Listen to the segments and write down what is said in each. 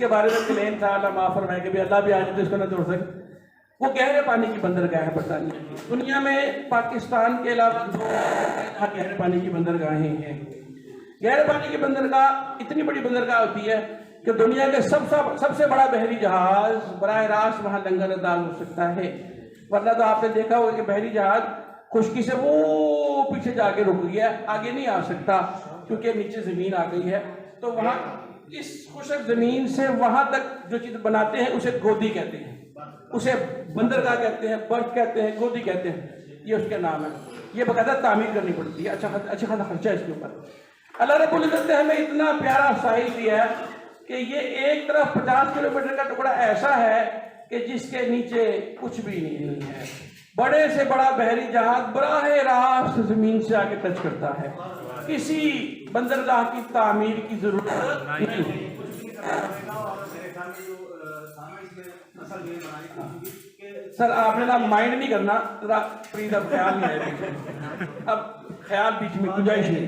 के बारे में क्लेम था, अल्लाह माफ फरमाए कि भी अल्लाह भी आज तो इसको ना तोड़ सके। वो गहरे पानी की बंदरगाह है बरतानिया की। दुनिया में पाकिस्तान के अलावा दो गहरे पानी की बंदरगाहें हैं। गहरे पानी की बंदरगाह इतनी बड़ी बंदरगाह होती है कि दुनिया के सबसे बड़ा बहरी जहाज बराह रास्त वहाँ लंगर अंदाज हो सकता है। वरना तो आपने देखा होगा कि बहरी जहाज खुश्की से वो पीछे जाके रुक गया, आगे नहीं आ सकता क्योंकि नीचे जमीन आ गई है। तो वहाँ इस खुशक जमीन से वहां तक जो चीज बनाते हैं उसे गोदी कहते हैं, उसे बंदरगाह कहते हैं, बर्फ कहते हैं, गोदी कहते हैं, ये उसके नाम है। ये बकायदा तामीर करनी पड़ती है, अच्छा खासा खर्चा है इसके ऊपर। अल्लाह रब्बुल इज्जत ने हमें इतना प्यारा साहिल दिया है कि ये एक तरफ 50 किलोमीटर का टुकड़ा ऐसा है कि जिसके नीचे कुछ भी नहीं है। बड़े से बड़ा बहरी जहाज बराह रास्त जमीन से आके टच करता है, किसी बंदरगाह की तामीर की जरूरत नहीं। सर आपने ना माइंड नहीं करना, जरा प्लीज अब ख्याल नहीं आए, अब ख्याल बीच में गुंजाइश नहीं।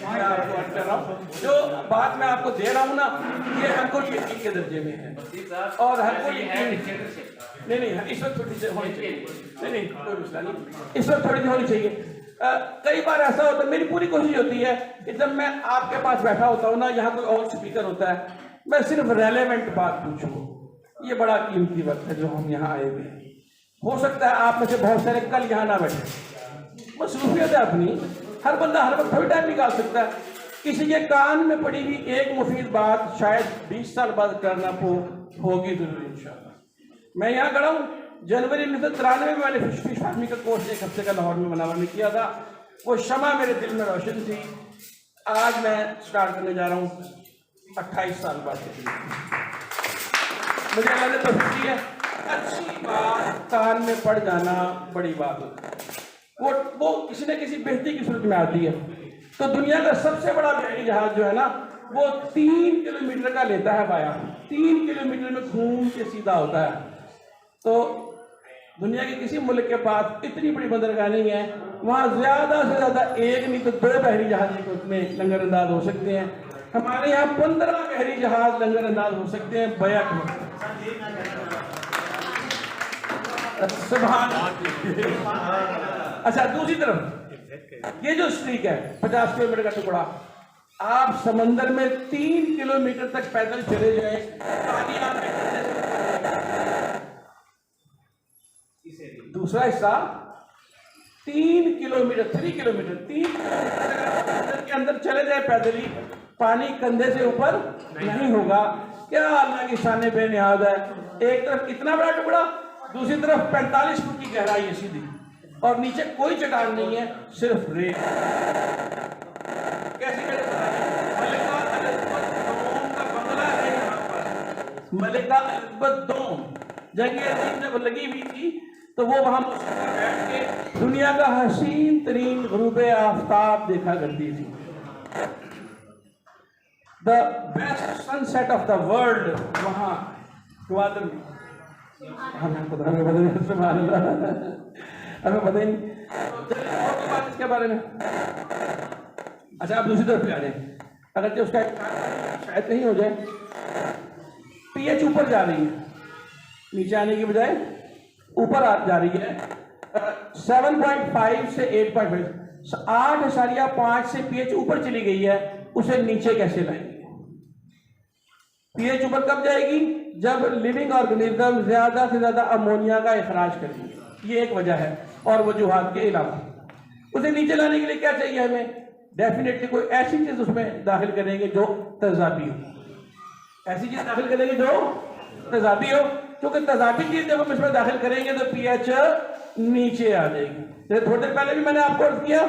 मैं आपको कर रहा हूँ, जो बात मैं आपको दे रहा हूँ ना, ये हमको यकीन के दर्जे में है और हमको नहीं इस वक्त थोड़ी सी होनी चाहिए, नहीं कोई मसला नहीं, इस वक्त थोड़ी सी होनी चाहिए। कई बार ऐसा होता है, मेरी पूरी कोशिश होती है कि जब मैं आपके पास बैठा होता हूँ ना, यहाँ कोई और स्पीकर होता है, मैं सिर्फ रेलेवेंट बात पूछूँ। ये बड़ा कीमती वक्त है जो हम यहाँ आए हुए हैं। हो सकता है आप में से बहुत सारे कल यहाँ ना बैठे, मसरूफियत है अपनी, हर बंदा हर वक्त थोड़ी टाइम निकाल सकता है। किसी के कान में पड़ी हुई एक मुफीद बात शायद 20 साल बाद करना होगी जरूर इंशाअल्लाह। मैं यहाँ खड़ा हूँ, जनवरी 1993 में मैंने फिश फार्मिंग का कोर्स एक हफ्ते का लाहौर में मनावर में किया था। वो शमा मेरे दिल में रोशन थी। आज मैं स्टार्ट करने जा रहा हूँ 28 साल बाद। मुझे अल्लाह ने तौफीक दी है, अच्छी बात कान में पड़ जाना बड़ी बात होती है, वो किसी न किसी बेहतरी की सूरत में आती है। तो दुनिया का सबसे बड़ा बहरी जहाज जो है ना, वो 3 किलोमीटर का लेता है वाया, 3 किलोमीटर में घूम के सीधा होता है। तो दुनिया के किसी मुल्क के पास इतनी बड़ी बंदरगाह नहीं है, वहाँ ज़्यादा से ज़्यादा एक नहीं तो 2 बहरी जहाज उसमें लंगर अंदाज हो सकते हैं। हमारे यहाँ 15 बहरी जहाज लंगर अंदाज हो सकते हैं बैक में। अच्छा, दूसरी तरफ ये जो स्ट्रीक है 50 किलोमीटर का टुकड़ा, आप समंदर में 3 किलोमीटर तक पैदल चले जाए, पानी आप दूसरा हिस्सा 3 किलोमीटर के अंदर चले जाए पैदल ही, पानी कंधे से ऊपर नहीं होगा। क्या अल्लाह की शान बेनियाज है। एक तरफ इतना बड़ा टुकड़ा, दूसरी तरफ 45 फुट की गहराई है सीधी, और नीचे कोई चट्टान नहीं है, सिर्फ रेत। कैसी मलिका एलिज़ाबेथ डोम जगह जब लगी हुई थी तो वो वहां बैठ के दुनिया का हसीन तरीन ग़ुरूब आफ्ताब देखा करती थी। The best sunset of the world वहां ग्वादर में। हमें पता नहीं इसके बारे में। अच्छा, आप दूसरी तरफ पे आ जाए, अगर जो उसका शायद नहीं हो जाए, पीएच ऊपर जा रही है, नीचे आने की बजाय ऊपर जा रही है। 7.5 से 8.5, 8.5 से पीएच ऊपर चली गई है, उसे नीचे कैसे लाएंगे? पीएच ऊपर कब जाएगी? जब लिविंग ऑर्गेनिज्म ज्यादा से ज्यादा अमोनिया का इखराज करेंगे। ये एक वजह है, और वजूहात के अलावा उसे नीचे लाने के लिए क्या चाहिए हमें? डेफिनेटली कोई ऐसी चीज उसमें दाखिल करेंगे जो तेजाबी हो, ऐसी चीज दाखिल करेंगे जो तेजाबी हो, क्योंकि तेजाबी चीज जब हम इसमें दाखिल करेंगे तो पीएच नीचे आ जाएगी। थोड़ी देर पहले भी मैंने आपको अर्ज किया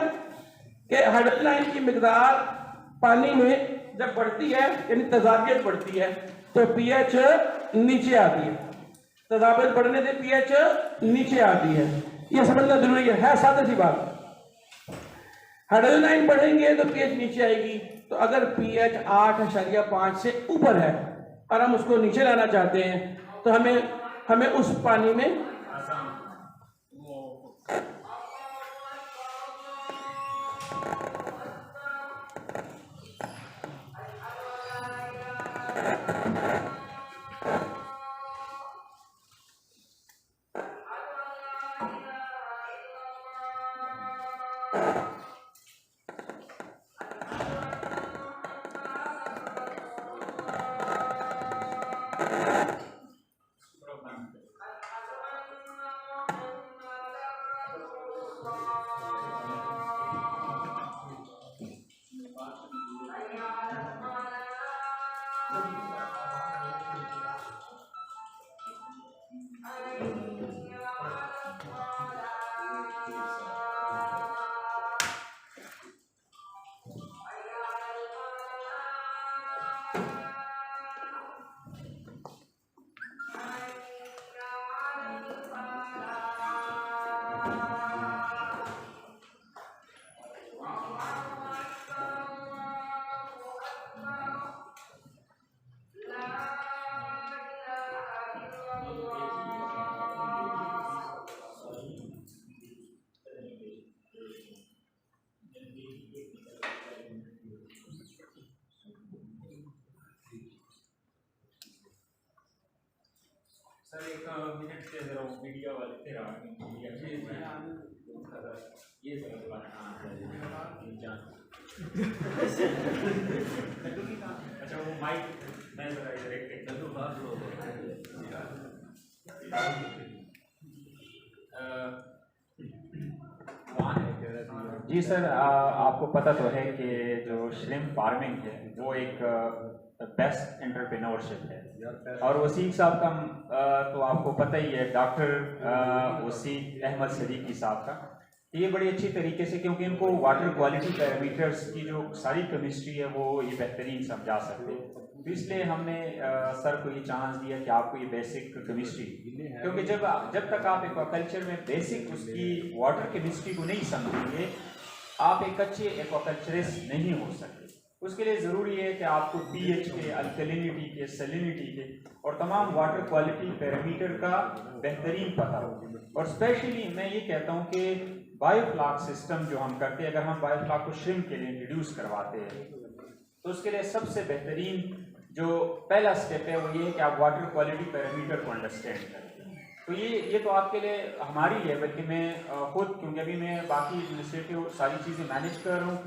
कि हाइड्रोजन आयन की मिकदार पानी में जब बढ़ती है, यानी तेजाबियत बढ़ती है, तो पीएच नीचे आती है। तेजाबियत बढ़ने से पीएच नीचे आती है, यह समझना जरूरी है सादा सी बात। हाइड्रोजन आयन बढ़ेंगे तो पीएच नीचे आएगी। तो अगर पीएच 8.5 से ऊपर है और हम उसको नीचे लाना चाहते हैं, तो हमें उस पानी में सर एक मिनट से जरा मीडिया वाले थे ये सर अच्छा वो माइक मैं जरा इधर एक जी सर, आपको पता तो है कि जो श्रिम्प फार्मिंग है वो एक बेस्ट एंटरप्रेन्योरशिप है और वसीक साहब का तो आपको पता ही है, डॉक्टर वसीक अहमद सदीकी साहब का, ये बड़ी अच्छी तरीके से, क्योंकि इनको वाटर क्वालिटी पैरामीटर्स की जो सारी केमिस्ट्री है वो ये बेहतरीन समझा सकते हैं, तो इसलिए हमने सर को ये चांस दिया कि आपको ये बेसिक केमिस्ट्री, क्योंकि जब तक आप एक्वाकल्चर में बेसिक उसकी वाटर केमिस्ट्री को नहीं समझेंगे आप एक अच्छे एक्वाकल्चरिस्ट नहीं हो सकते। उसके लिए ज़रूरी है कि आपको पीएच के, अल्कलिनिटी के, सैलिनिटी के और तमाम वाटर क्वालिटी पैरामीटर का बेहतरीन पता हो। और स्पेशली मैं ये कहता हूँ कि बायोफ्लाक सिस्टम जो हम करते हैं, अगर हम बायोफ्लाक को श्रिम्प के लिए इंट्रोड्यूस करवाते हैं तो उसके लिए सबसे बेहतरीन जो पहला स्टेप है वो ये है कि आप वाटर क्वालिटी पैरामीटर को अंडरस्टैंड करें। तो ये तो आपके लिए, हमारी लेवल के, मैं खुद, क्योंकि अभी मैं बाकी एडमिनिस्ट्रेटिव सारी चीज़ें मैनेज कर रहा हूँ,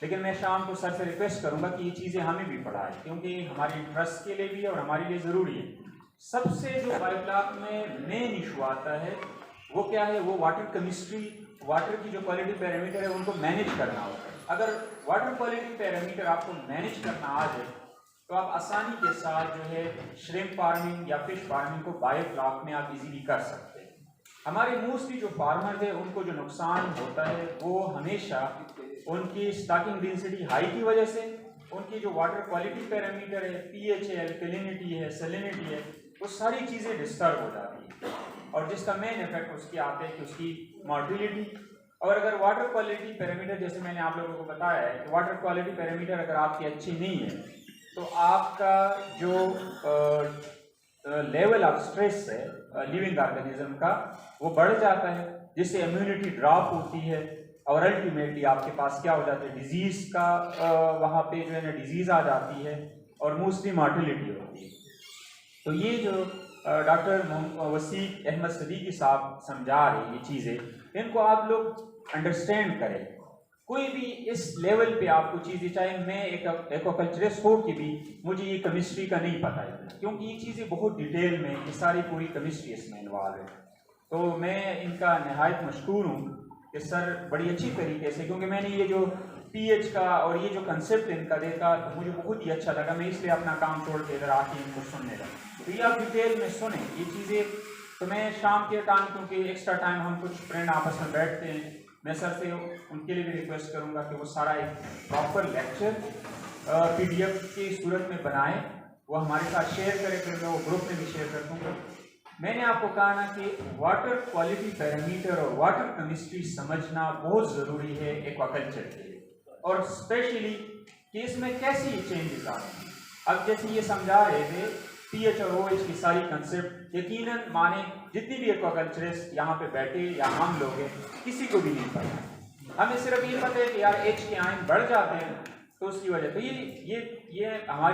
लेकिन मैं शाम को सर से रिक्वेस्ट करूँगा कि ये चीज़ें हमें भी पढ़ाएं, क्योंकि हमारे इंटरेस्ट के लिए भी है और हमारे लिए ज़रूरी है। सबसे जो बायोफ्लाक में मेन इशू आता है वो क्या है, वो वाटर केमिस्ट्री, वाटर की जो क्वालिटी पैरामीटर है उनको मैनेज करना होता है। अगर वाटर क्वालिटी पैरामीटर आपको मैनेज करना आ जाए तो आप आसानी के साथ जो है श्रिम्प फार्मिंग या फिश फार्मिंग को बायोफ्लाक में आप इजीली कर सकते हैं। हमारे मोस्टली जो फार्मर है उनको जो नुकसान होता है वो हमेशा उनकी स्टॉकिंग डेंसिटी हाई की वजह से, उनकी जो वाटर क्वालिटी पैरामीटर है, पीएच है, अल्कलिनिटी है, सैलिनिटी है, वो सारी चीज़ें डिस्टर्ब हो जाती है और जिसका मेन इफेक्ट उसकी आता है कि उसकी मॉर्टिलिटी। और अगर वाटर क्वालिटी पैरामीटर, जैसे मैंने आप लोगों को बताया है कि वाटर क्वालिटी पैरामीटर अगर आपकी अच्छी नहीं है तो आपका जो लेवल ऑफ स्ट्रेस है लिविंग ऑर्गेनिज्म का वो बढ़ जाता है, जिससे इम्यूनिटी ड्रॉप होती है और अल्टीमेटली आपके पास क्या हो जाता है, डिजीज़ का वहाँ पे जो है ना डिजीज़ आ जाती है और मोस्टली मॉर्टिलिटी होती है। तो ये जो डॉक्टर वसीक अहमद सदीकी साहब समझा रहे हैं ये चीज़ें, इनको आप लोग अंडरस्टैंड करें। कोई भी इस लेवल पे आपको चीज़ें, चाहे मैं एक एक्वाकल्चरिस्ट हो कि भी मुझे ये केमिस्ट्री का नहीं पता है, क्योंकि ये चीज़ें बहुत डिटेल में, ये सारी पूरी केमिस्ट्री इसमें इन्वॉल्व है। तो मैं इनका नहायत मशकूर हूँ कि सर बड़ी अच्छी तरीके से, क्योंकि मैंने ये जो पीएच का और ये जो कंसेप्ट इनका देखा तो मुझे बहुत ही अच्छा लगा, मैं इसलिए अपना काम छोड़ के इधर आके इनको सुनने लगा। तो ये आप डिटेल में सुने ये चीज़ें। तो मैं शाम के टाइम, क्योंकि एक्स्ट्रा टाइम हम कुछ फ्रेंड आपस में बैठते हैं, मैं सर से उनके लिए भी रिक्वेस्ट करूंगा कि वो सारा एक प्रॉपर लेक्चर पीडीएफ की सूरत में बनाएं, वो हमारे साथ शेयर करें, फिर मैं वो ग्रुप में भी शेयर कर दूँगा। मैंने आपको कहा ना कि वाटर क्वालिटी पैरामीटर और वाटर केमिस्ट्री समझना बहुत ज़रूरी है एक्वाकल्चर के लिए, और स्पेशली कि इसमें कैसी चेंजेस आ रहे हैं। अब जैसे ये समझा रहे थे पीएच और ओएच की सारी कंसेप्ट, यकीनन माने जितनी भी एक्वाकल्चरिस्ट यहाँ पे बैठे या हम लोग हैं, किसी को भी नहीं पता। हमें सिर्फ ये पता है कि यार एच के आयन बढ़ जाते हैं तो उसकी वजह, तो ये हमारी